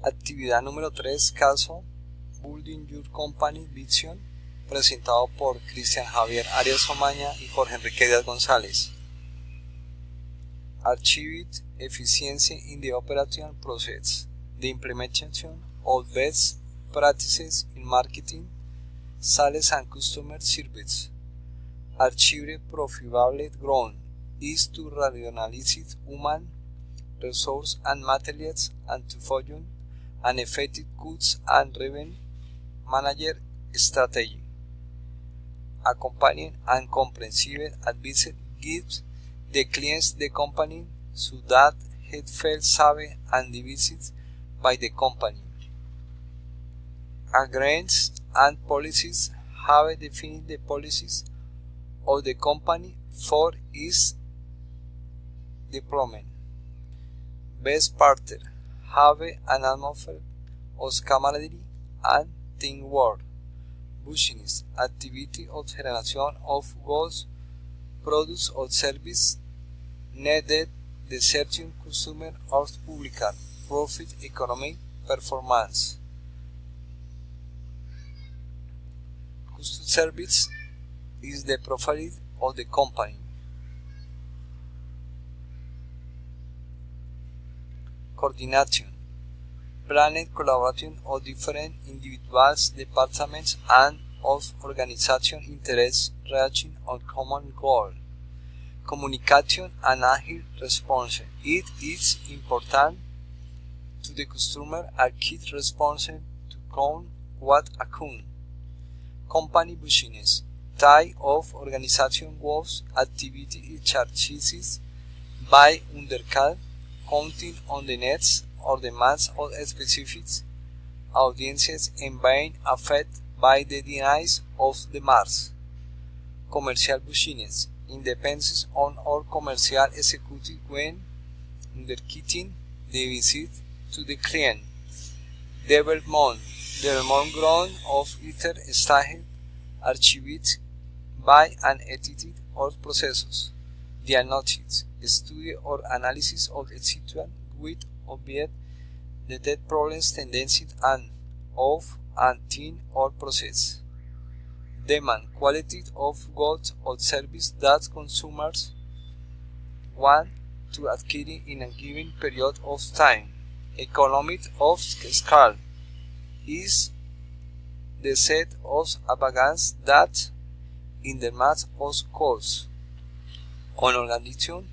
Actividad número 3, caso Building Your Company Vision, presentado por Cristian Javier Arias Omaña y Jorge Enrique Díaz González. Achieve efficiency in the operation process, the implementation of best practices in marketing, sales and customer service. Achieve profitable growth is to rationalize human resources and materials and to follow an effective goods and revenue manager strategy. Accompanying and comprehensive advice gives the clients the company so that he feels safe and divided by the company. Agreements and policies have defined the policies of the company for its deployment. Best partners have an atmosphere of camaraderie and teamwork. Business activity of generation of goods, products or services needed the certain customer or public profit economic performance. Customer service is the profile of the company. Coordination, planned collaboration of different individuals, departments, and of organization interests reaching a common goal. Communication and agile response. It is important to the customer a key response to count what occurs. Company business. Type of organization was activity charges by undercut, counting on the needs or demands of specific audiences and being affected by the demands of the mass. Commercial business depends on our commercial executive when undertaking the visit to the client. Development growth of either stage achieved by an entity or processes. Diagnostics, study or analysis of a situation with obvious detect problems, tendencies, and of an team or process. Demand, quality of goods or service that consumers want to acquire in a given period of time. Economy of scale is the set of advantages that in the mass of costs on organization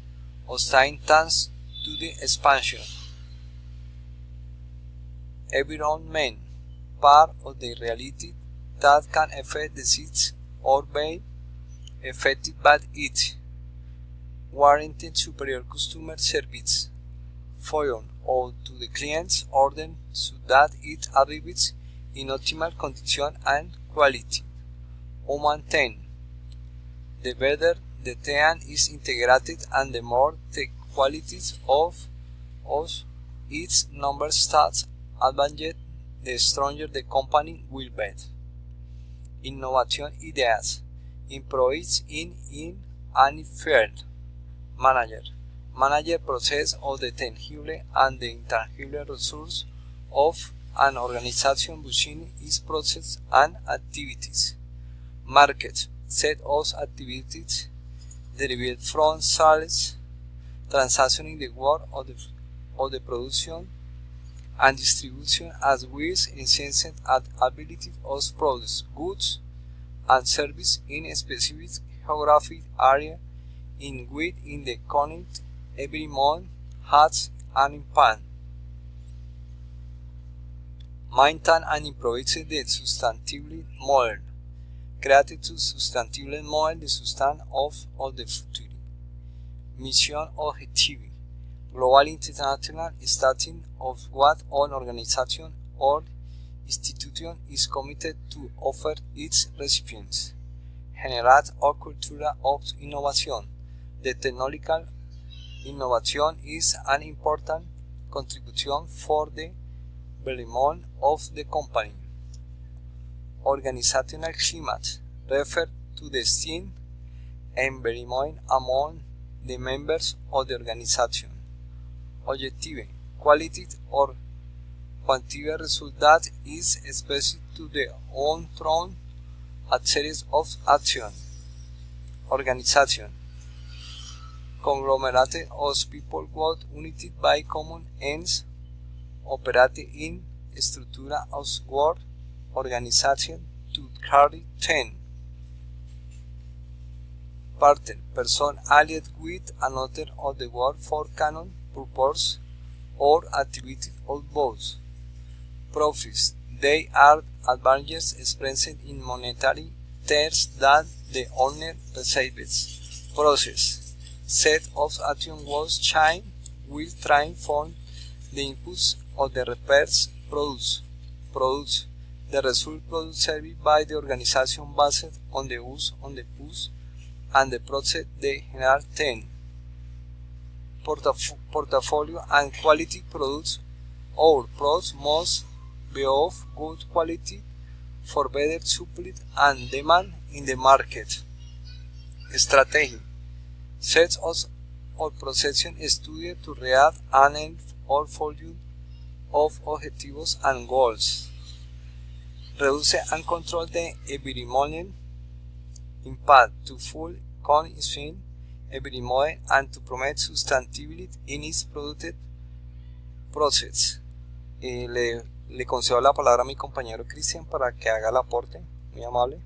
of time thanks to the expansion. Environment, part of the reality that can affect the seats or be affected by it. Warranted superior customer service, following all to the client's order so that it arrives in optimal condition and quality. Or maintain. The better the team is integrated and the more the qualities of its number stats advanced, the stronger the company will be. Innovation ideas. Employees in any field. Manager process of the tangible and the intangible resources of an organization within its process and activities. Market, set of activities derived from sales, transaction in the world of the production and distribution as well as enhanced ability of produce, goods, and service in a specific geographic area in which in the current every month has an impact. Maintain and improve the sustainable model. Create to sustainable model the sustain of the future. Mission objective. Global international stating of what an organization or institution is committed to offer its recipients. Generate a culture of innovation. The technological innovation is an important contribution for the development of the company. Organizational climate refer to the esteem and environment among the members of the organization. Objective, quality or quantitative result that is specific to the on-thrown a series of action. Organization. Conglomerate of people work united by common ends, operate in structure of work organization to carry 10. Partner, person allied with another of the work for common purpose or activity of both. Profits, they are advantages expressed in monetary terms that the owner receives. Process, set of action was chain will try from the inputs of the repairs products. The result product serviced by the organization based on the use on the push and the process they generate 10. Portfolio and quality products. Our products must be of good quality for better supply and demand in the market. Strategy. Sets us or procession study to react an portfolio of objetivos and goals. Reduce and control the environmental impact to full conscience every model and to promote sustainability in its productive process. Le concedo la palabra a mi compañero Cristian para que haga el aporte, muy amable.